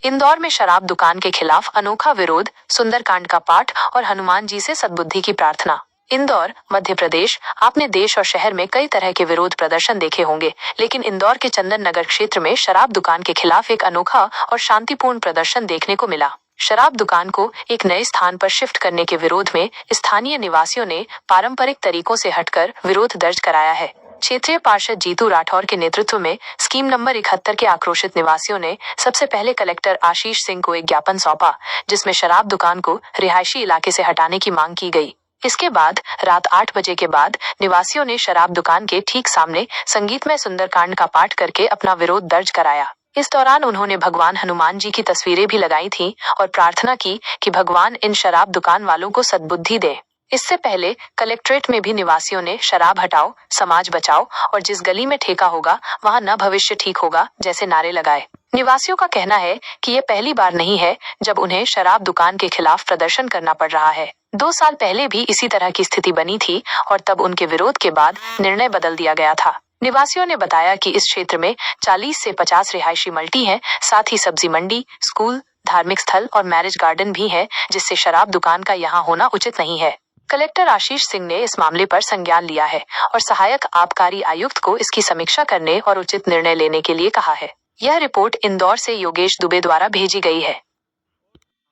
इंदौर में शराब दुकान के खिलाफ अनोखा विरोध, सुंदरकांड का पाठ और हनुमान जी से सद्बुद्धि की प्रार्थना। इंदौर, मध्य प्रदेश। आपने देश और शहर में कई तरह के विरोध प्रदर्शन देखे होंगे, लेकिन इंदौर के चंदन नगर क्षेत्र में शराब दुकान के खिलाफ एक अनोखा और शांतिपूर्ण प्रदर्शन देखने को मिला। शराब दुकान को एक नए स्थान पर शिफ्ट करने के विरोध में स्थानीय निवासियों ने पारंपरिक तरीकों से हटकर विरोध दर्ज कराया है। क्षेत्रीय पार्षद जीतू राठौर के नेतृत्व में स्कीम नंबर 71 के आक्रोशित निवासियों ने सबसे पहले कलेक्टर आशीष सिंह को एक ज्ञापन सौंपा, जिसमें शराब दुकान को रिहायशी इलाके से हटाने की मांग की गई। इसके बाद रात 8 बजे के बाद निवासियों ने शराब दुकान के ठीक सामने संगीतमय सुंदरकांड का पाठ करके अपना विरोध दर्ज कराया। इस दौरान उन्होंने भगवान हनुमान जी की तस्वीरें भी लगाई थीं और प्रार्थना की कि भगवान इन शराब दुकान वालों को सद्बुद्धि दे। इससे पहले कलेक्ट्रेट में भी निवासियों ने शराब हटाओ, समाज बचाओ और जिस गली में ठेका होगा वहां न भविष्य ठीक होगा जैसे नारे लगाए। निवासियों का कहना है कि ये पहली बार नहीं है जब उन्हें शराब दुकान के खिलाफ प्रदर्शन करना पड़ रहा है। 2 साल पहले भी इसी तरह की स्थिति बनी थी और तब उनके विरोध के बाद निर्णय बदल दिया गया था। निवासियों ने बताया कि इस क्षेत्र में 40 से 50 रिहायशी मल्टी हैं, साथ ही सब्जी मंडी, स्कूल, धार्मिक स्थल और मैरिज गार्डन भी है, जिससे शराब दुकान का यहाँ होना उचित नहीं है। कलेक्टर आशीष सिंह ने इस मामले पर संज्ञान लिया है और सहायक आबकारी आयुक्त को इसकी समीक्षा करने और उचित निर्णय लेने के लिए कहा है। यह रिपोर्ट इंदौर से योगेश दुबे द्वारा भेजी गई है।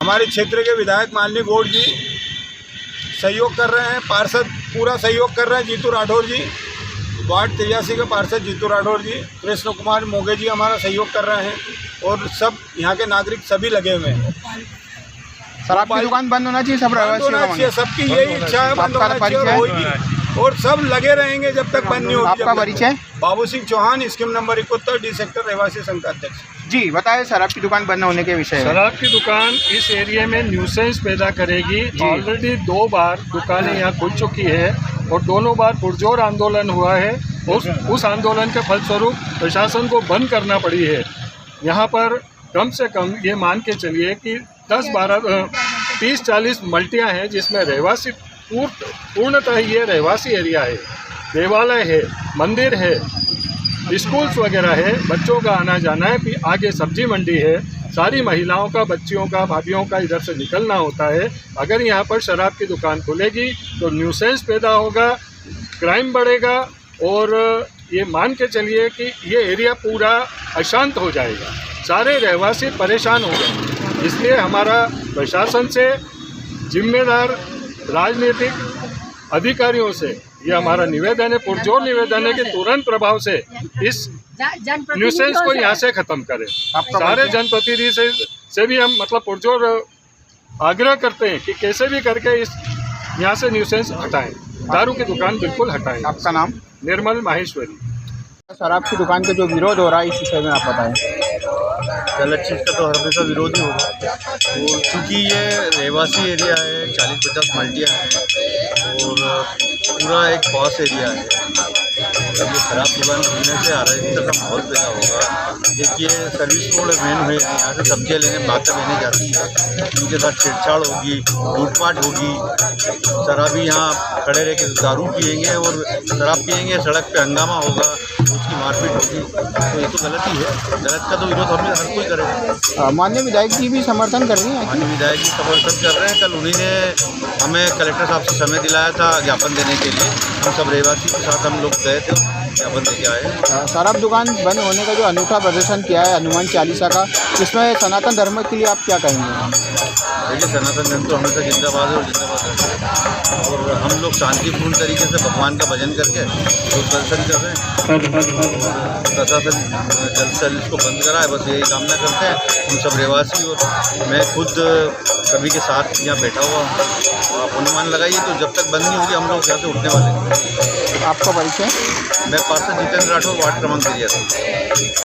हमारे क्षेत्र के विधायक माननीय गौड़ जी सहयोग कर रहे हैं, पार्षद पूरा सहयोग कर रहे हैं, जीतू राठौर जी, वार्ड 83 के पार्षद जीतू राठौर जी, कृष्ण कुमार मोगे जी हमारा सहयोग कर रहे हैं और सब यहाँ के नागरिक सभी लगे हुए हैं। शराब की दुकान बंद होना चाहिए, सब होना चाहिए, सबकी यही इच्छा है, बंद होना चाहिए होगी और सब लगे रहेंगे जब तक बंद नहीं होगी। आपका परिचय? Babu Singh Chauhan, scheme number 71 D sector रहवासी संघ का अध्यक्ष जी। बताएं शराब की दुकान बंद होने के विषय में। शराब की दुकान इस एरिया में न्यूसेंस पैदा करेगी। ऑलरेडी 2 बार दुकानें यहाँ खुल चुकी है और दोनों बार पुरजोर आंदोलन हुआ है। उस आंदोलन के फलस्वरूप प्रशासन को बंद करना पड़ी है। यहाँ पर कम से कम ये मान के चलिए कि 30-40 मल्टियाँ हैं, जिसमें रहवासी पूर्णतः ये रहवासी एरिया है। देवालय है, मंदिर है, स्कूल्स वगैरह है, बच्चों का आना जाना है, फिर आगे सब्जी मंडी है। सारी महिलाओं का, बच्चियों का, भाभीयों का इधर से निकलना होता है। अगर यहाँ पर शराब की दुकान खुलेगी तो न्यूसेंस पैदा होगा, क्राइम बढ़ेगा और ये मान के चलिए कि ये एरिया पूरा अशांत हो जाएगा। सारे रहवासी परेशान हो गए। इसलिए हमारा प्रशासन से, जिम्मेदार राजनीतिक अधिकारियों से ये हमारा निवेदन है, पुरजोर निवेदन है कि तुरंत प्रभाव से इस न्यूसेंस को यहाँ से खत्म करें। सारे जनप्रतिनिधि से भी हम पुरजोर आग्रह करते हैं कि कैसे भी करके इस यहाँ से न्यूसेंस हटाएं, दारू की दुकान बिल्कुल हटाएं। आपका नाम? निर्मल माहेश्वरी। शराब की दुकान का जो विरोध हो रहा है इस विषय में आप बताएं। गलत चीज़ का तो हमेशा विरोध ही होगा, तो क्योंकि ये रहवासी एरिया है, 40-50 मल्टियाँ हैं और पूरा एक पॉश एरिया है। जब ये शराब दुकान खुलने से अराजकता का माहौल पैदा होगा। देखिए सर्विस रोड मेन हुए, यहाँ से सब्जियाँ लेने, माता लेने जाती है, उनके साथ छेड़छाड़ होगी, लूटपाट होगी। शराबी यहाँ खड़े रह के दारू पियेंगे और शराब पियेंगे, सड़क पे हंगामा होगा, उसकी मारपीट होगी, तो ये तो गलत ही है। गलत का तो विरोध हमें हर कोई करेगा। माननीय विधायक जी भी समर्थन कर रही हैं? माननीय विधायक जी समर्थन कर रहे हैं। कल उन्हीं ने हमें कलेक्टर साहब से समय दिलाया था ज्ञापन देने के लिए। हम सब रहवासी के साथ हम लोग गए थे, ज्ञापन दे के आए। शराब दुकान बंद होने का जो अनूठा प्रदर्शन किया है हनुमान चालीसा का, इसमें सनातन धर्म के लिए आप क्या कहेंगे? देखिए सनातन धर्म तो हमेशा जिंदाबाद है और जिंदाबाद है और हम लोग शांतिपूर्ण तरीके से भगवान का भजन करके दर्शन कर रहे हैं। प्रशासन जल्द से जल्द इसको बंद कराए, बस यही कामना करते हैं हम सब रहवासी। और मैं खुद सभी के साथ यहाँ बैठा हुआ हूँ। आप अनुमान लगाइए तो जब तक बंद नहीं होगी हम लोग यहाँ से उठने वाले हैं। आपका परिचय? मैं पार्षद जितेंद्र राठौर, वार्ड क्रमांक 83।